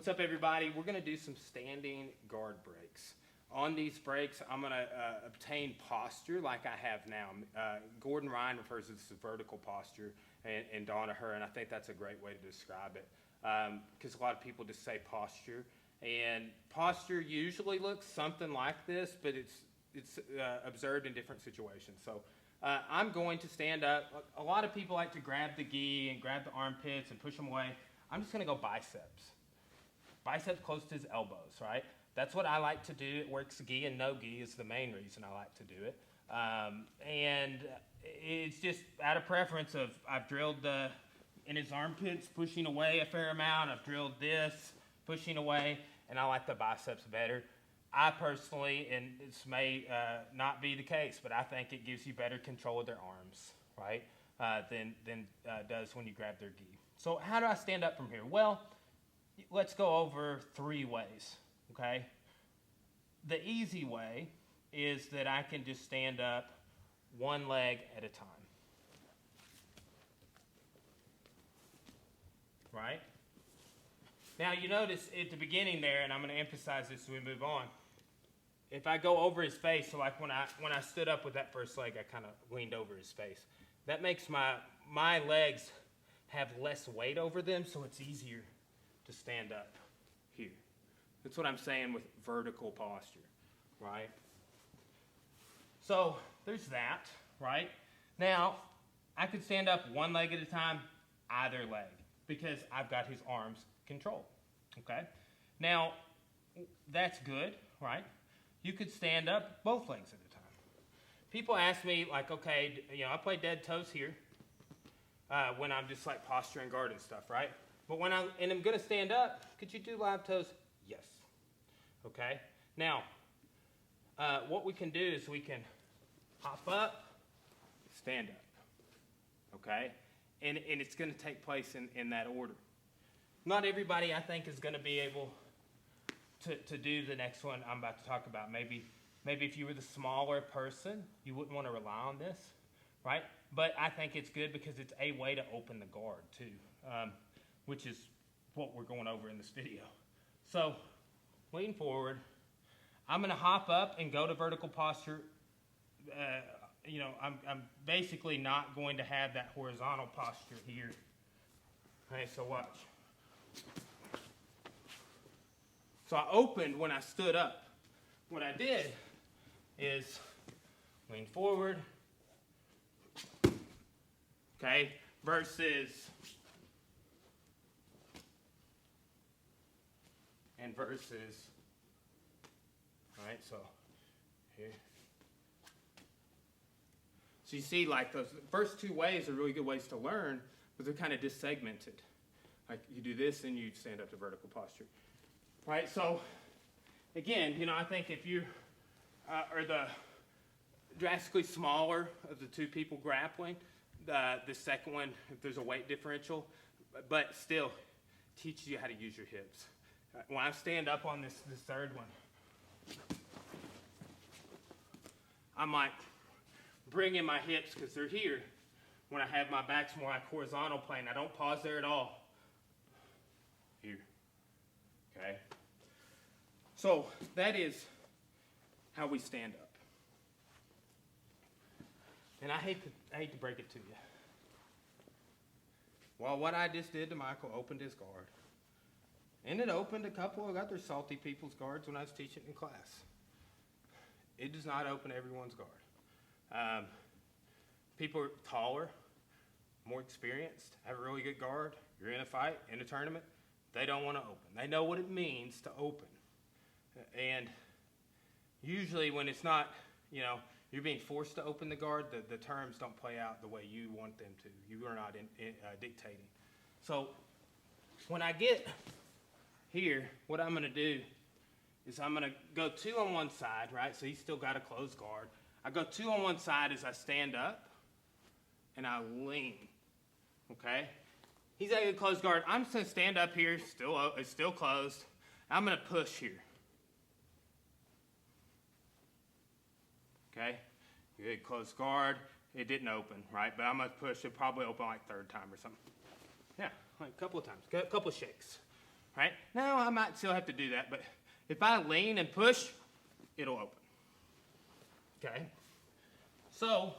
What's up, everybody? We're going to do some standing guard breaks. On these breaks, I'm going to obtain posture like I have now. Gordon Ryan refers to this as vertical posture in Danaher, and I think that's a great way to describe it because a lot of people just say posture. And posture usually looks something like this, but it's observed in different situations. So I'm going to stand up. A lot of people like to grab the gi and grab the armpits and push them away. I'm just going to go biceps. Biceps close to his elbows, right? That's what I like to do. It works gi and no gi is the main reason I like to do it. And it's just out of preference of I've drilled in his armpits, pushing away a fair amount. I've drilled this, pushing away, and I like the biceps better. I personally, and this may not be the case, but I think it gives you better control of their arms, right, than does when you grab their gi. So how do I stand up from here? Well, let's go over 3 ways, okay? The easy way is that I can just stand up one leg at a time, right? Now you notice at the beginning there, and I'm going to emphasize this as we move on, if I go over his face, so like when I stood up with that first leg, I kind of leaned over his face. That makes my legs have less weight over them, so it's easier to stand up here. That's what I'm saying with vertical posture, right? So there's that, right? Now, I could stand up one leg at a time, either leg, because I've got his arms controlled, okay? Now, that's good, right? You could stand up both legs at a time. People ask me, like, okay, I play dead toes here when I'm just like posturing guard and stuff, right? But when I'm going to stand up, could you do live toes? Yes. Okay? Now, what we can do is we can hop up, stand up. Okay? And it's going to take place in that order. Not everybody, I think, is going to be able to do the next one I'm about to talk about. Maybe if you were the smaller person, you wouldn't want to rely on this, right? But I think it's good because it's a way to open the guard, too. Which is what we're going over in this video. So, lean forward. I'm going to hop up and go to vertical posture. I'm basically not going to have that horizontal posture here. Okay, so watch. So I opened when I stood up. What I did is lean forward. Okay, versus right, so here. So you see, like, those first 2 ways are really good ways to learn, but they're kind of dissegmented. Like, you do this, and you stand up to vertical posture. Right, so, again, I think if you are the drastically smaller of the 2 people grappling, the second one, if there's a weight differential, but still teaches you how to use your hips. When I stand up on this third one, I'm like bringing my hips because they're here. When I have my back's more like horizontal plane, I don't pause there at all. Here, okay? So that is how we stand up. And I hate to break it to you. Well, what I just did to Michael opened his guard. And it opened a couple of other salty people's guards when I was teaching in class. It does not open everyone's guard. People are taller, more experienced, have a really good guard. You're in a fight, in a tournament, they don't want to open. They know what it means to open. And usually when it's not, you're being forced to open the guard, the terms don't play out the way you want them to. You are not dictating. So when I get here, what I'm going to do is I'm going to go 2 on one side, right? So he's still got a closed guard. I go 2 on one side as I stand up, and I lean, okay? He's got a closed guard. I'm just going to stand up here, it's still closed. I'm going to push here. Okay? Good, closed guard. It didn't open, right? But I'm going to push. It'll probably open like 3rd time or something. Yeah, like a couple of times. A couple of shakes. right? Now I might still have to do that, but if I lean and push, it'll open. Okay? So,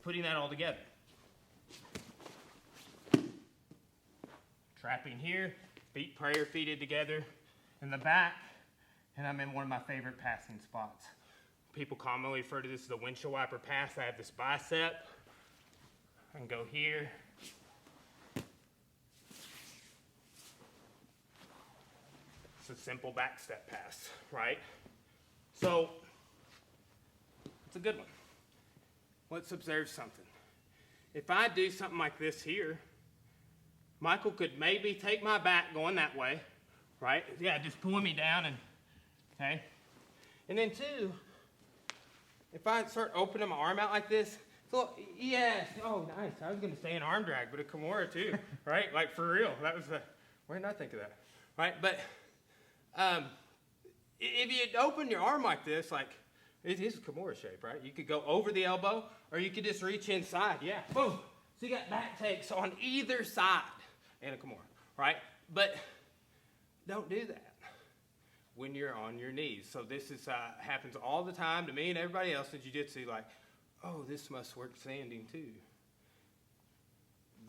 putting that all together. Trapping here, feet prayer feeted together in the back, and I'm in one of my favorite passing spots. People commonly refer to this as the windshield wiper pass. I have this bicep. I can go here. It's a simple back step pass, right? So, it's a good one. Let's observe something. If I do something like this here, Michael could maybe take my back going that way, right? Yeah, just pulling me down and, okay? And then two, if I start opening my arm out like this, so yes, oh nice. I was gonna say an arm drag, but a Kimura too, right? Like for real. That was why didn't I think of that? Right? But if you open your arm like this, like it is a Kimura shape, right? You could go over the elbow, or you could just reach inside. Yeah, boom. So you got back takes on either side and a Kimura, right? But don't do that when you're on your knees. So this is happens all the time to me and everybody else in jiu-jitsu. Like, oh, this must work standing too.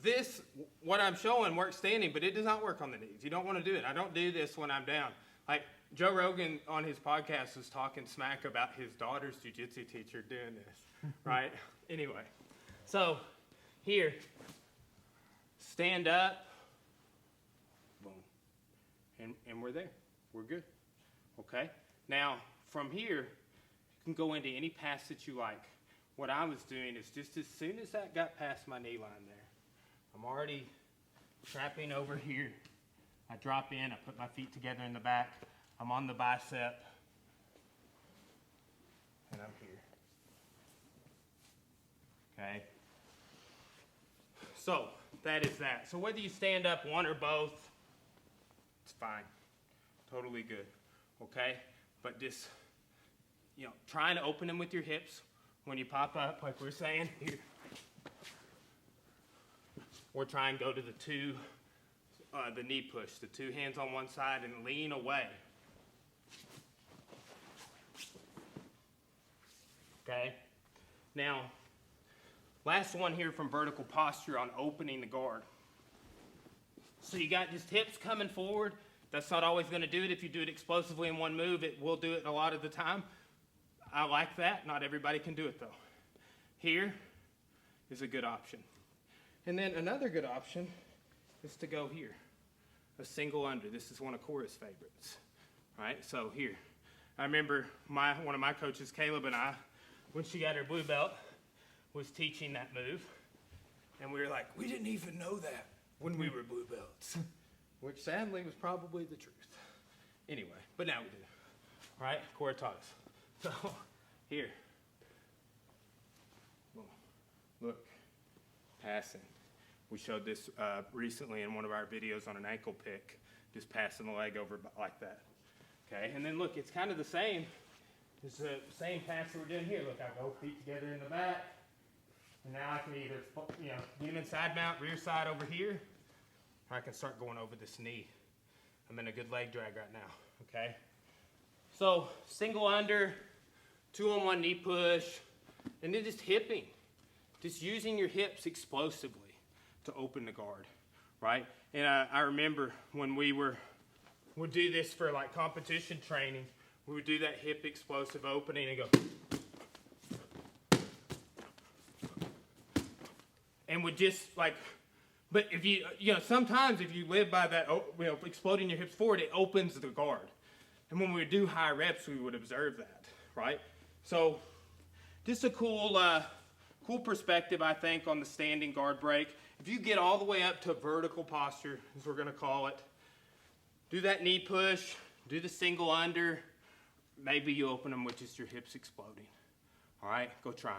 This, what I'm showing, works standing, but it does not work on the knees. You don't want to do it. I don't do this when I'm down. Like Joe Rogan on his podcast was talking smack about his daughter's jiu-jitsu teacher doing this, right? Anyway, so here, stand up, boom, and we're there. We're good, okay? Now, from here, you can go into any pass that you like. What I was doing is just as soon as that got past my knee line there, I'm already trapping over here. I drop in, I put my feet together in the back. I'm on the bicep, and I'm here. Okay? So, that is that. So whether you stand up one or both, it's fine. Totally good. Okay? But just, trying to open them with your hips when you pop up, like we're saying here. Or try and go to the knee push, the two hands on one side and lean away. Okay? Now, last one here from vertical posture on opening the guard. So you got just hips coming forward. That's not always going to do it. If you do it explosively in one move, it will do it a lot of the time. I like that. Not everybody can do it though. Here is a good option. And then another good option is to go here. A single under. This is one of Cora's favorites. Right? So here. I remember one of my coaches, Caleb, and I, when she got her blue belt, was teaching that move. And we were like, we didn't even know that when we were blue belts. Which sadly was probably the truth. Anyway, but now we do. Right? Cora taught us. So, here. Boom. Look. Passing. We showed this recently in one of our videos on an ankle pick. Just passing the leg over like that. Okay, and then look, it's kind of the same. It's the same pass that we're doing here. Look, I go feet together in the back. And now I can either, get them in side mount, rear side over here, or I can start going over this knee. I'm in a good leg drag right now, okay? So, single under, 2-on-1 knee push, and then just hipping. Just using your hips explosively to open the guard, right? And I remember when we would do this for like competition training, we would do that hip explosive opening and go. And would just like, but if sometimes if you live by that, exploding your hips forward, it opens the guard. And when we would do high reps, we would observe that, right? So just a cool perspective, I think, on the standing guard break. If you get all the way up to vertical posture, as we're going to call it, do that knee push, do the single under, maybe you open them with just your hips exploding. All right, go try 'em.